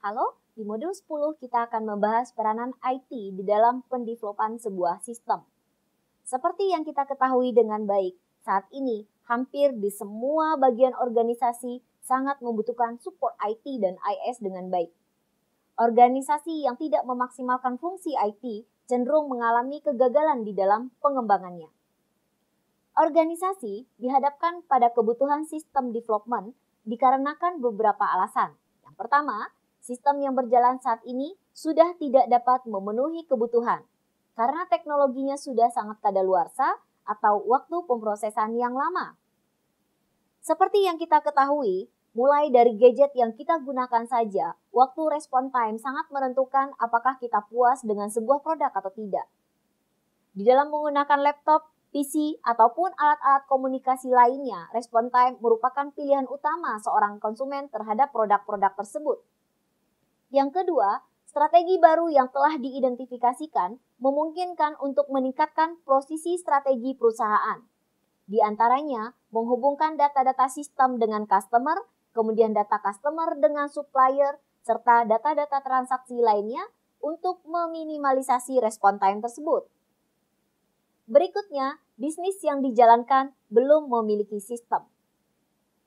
Halo, di modul 10 kita akan membahas peranan IT di dalam pendevelopan sebuah sistem. Seperti yang kita ketahui dengan baik, saat ini hampir di semua bagian organisasi sangat membutuhkan support IT dan IS dengan baik. Organisasi yang tidak memaksimalkan fungsi IT cenderung mengalami kegagalan di dalam pengembangannya. Organisasi dihadapkan pada kebutuhan sistem development dikarenakan beberapa alasan. Yang pertama, sistem yang berjalan saat ini sudah tidak dapat memenuhi kebutuhan karena teknologinya sudah sangat kadaluarsa atau waktu pemrosesan yang lama. Seperti yang kita ketahui, mulai dari gadget yang kita gunakan saja, waktu respon time sangat menentukan apakah kita puas dengan sebuah produk atau tidak. Di dalam menggunakan laptop, PC, ataupun alat-alat komunikasi lainnya, respon time merupakan pilihan utama seorang konsumen terhadap produk-produk tersebut. Yang kedua, strategi baru yang telah diidentifikasikan memungkinkan untuk meningkatkan posisi strategi perusahaan. Di antaranya, menghubungkan data-data sistem dengan customer, kemudian data customer dengan supplier, serta data-data transaksi lainnya untuk meminimalisasi respon time tersebut. Berikutnya, bisnis yang dijalankan belum memiliki sistem.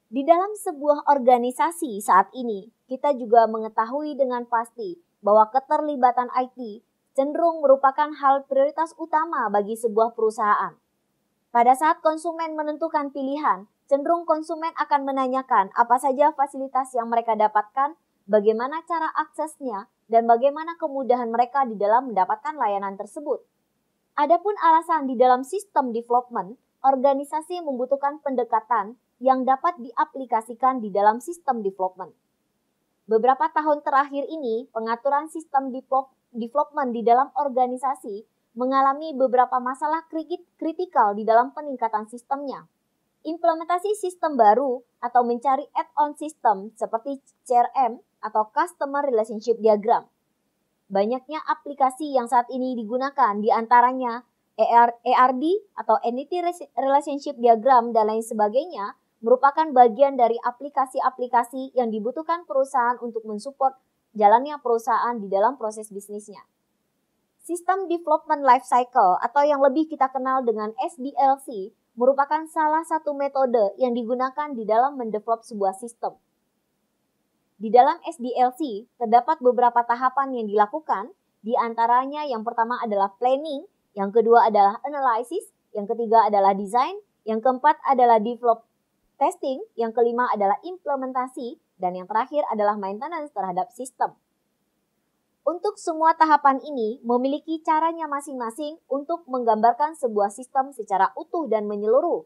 Di dalam sebuah organisasi saat ini, kita juga mengetahui dengan pasti bahwa keterlibatan IT cenderung merupakan hal prioritas utama bagi sebuah perusahaan. Pada saat konsumen menentukan pilihan, cenderung konsumen akan menanyakan apa saja fasilitas yang mereka dapatkan, bagaimana cara aksesnya, dan bagaimana kemudahan mereka di dalam mendapatkan layanan tersebut. Adapun alasan di dalam sistem development, organisasi membutuhkan pendekatan yang dapat diaplikasikan di dalam sistem development. Beberapa tahun terakhir ini, pengaturan sistem development di dalam organisasi mengalami beberapa masalah kritikal di dalam peningkatan sistemnya. Implementasi sistem baru atau mencari add-on sistem seperti CRM atau Customer Relationship Diagram. Banyaknya aplikasi yang saat ini digunakan, diantaranya ERD atau Entity Relationship Diagram dan lain sebagainya, merupakan bagian dari aplikasi-aplikasi yang dibutuhkan perusahaan untuk mensupport jalannya perusahaan di dalam proses bisnisnya. Sistem Development Lifecycle atau yang lebih kita kenal dengan SDLC merupakan salah satu metode yang digunakan di dalam mendevelop sebuah sistem. Di dalam SDLC, terdapat beberapa tahapan yang dilakukan, di antaranya yang pertama adalah planning, yang kedua adalah analysis, yang ketiga adalah design, yang keempat adalah develop testing, yang kelima adalah implementasi, dan yang terakhir adalah maintenance terhadap sistem. Untuk semua tahapan ini memiliki caranya masing-masing untuk menggambarkan sebuah sistem secara utuh dan menyeluruh.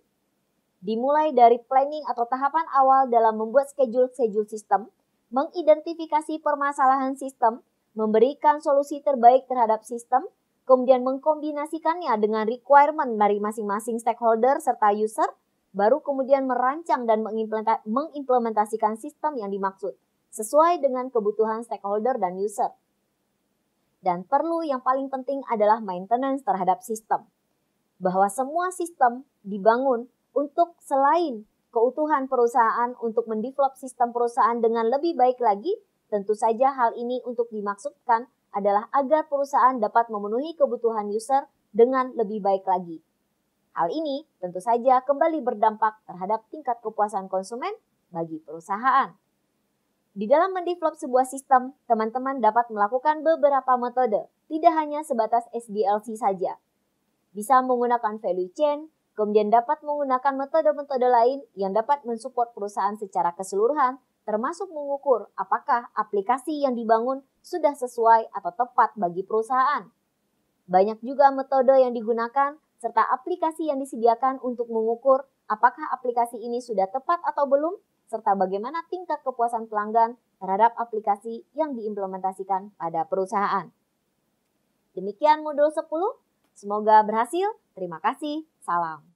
Dimulai dari planning atau tahapan awal dalam membuat schedule sistem, mengidentifikasi permasalahan sistem, memberikan solusi terbaik terhadap sistem, kemudian mengkombinasikannya dengan requirement dari masing-masing stakeholder serta user, baru kemudian merancang dan mengimplementasikan sistem yang dimaksud, sesuai dengan kebutuhan stakeholder dan user. Dan perlu yang paling penting adalah maintenance terhadap sistem. Bahwa semua sistem dibangun untuk selain keutuhan perusahaan untuk mendevelop sistem perusahaan dengan lebih baik lagi, tentu saja hal ini untuk dimaksudkan adalah agar perusahaan dapat memenuhi kebutuhan user dengan lebih baik lagi. Hal ini tentu saja kembali berdampak terhadap tingkat kepuasan konsumen bagi perusahaan. Di dalam mendevelop sebuah sistem, teman-teman dapat melakukan beberapa metode, tidak hanya sebatas SDLC saja. Bisa menggunakan value chain, kemudian dapat menggunakan metode-metode lain yang dapat mensupport perusahaan secara keseluruhan, termasuk mengukur apakah aplikasi yang dibangun sudah sesuai atau tepat bagi perusahaan. Banyak juga metode yang digunakan serta aplikasi yang disediakan untuk mengukur apakah aplikasi ini sudah tepat atau belum, serta bagaimana tingkat kepuasan pelanggan terhadap aplikasi yang diimplementasikan pada perusahaan. Demikian modul 10, semoga berhasil. Terima kasih, salam.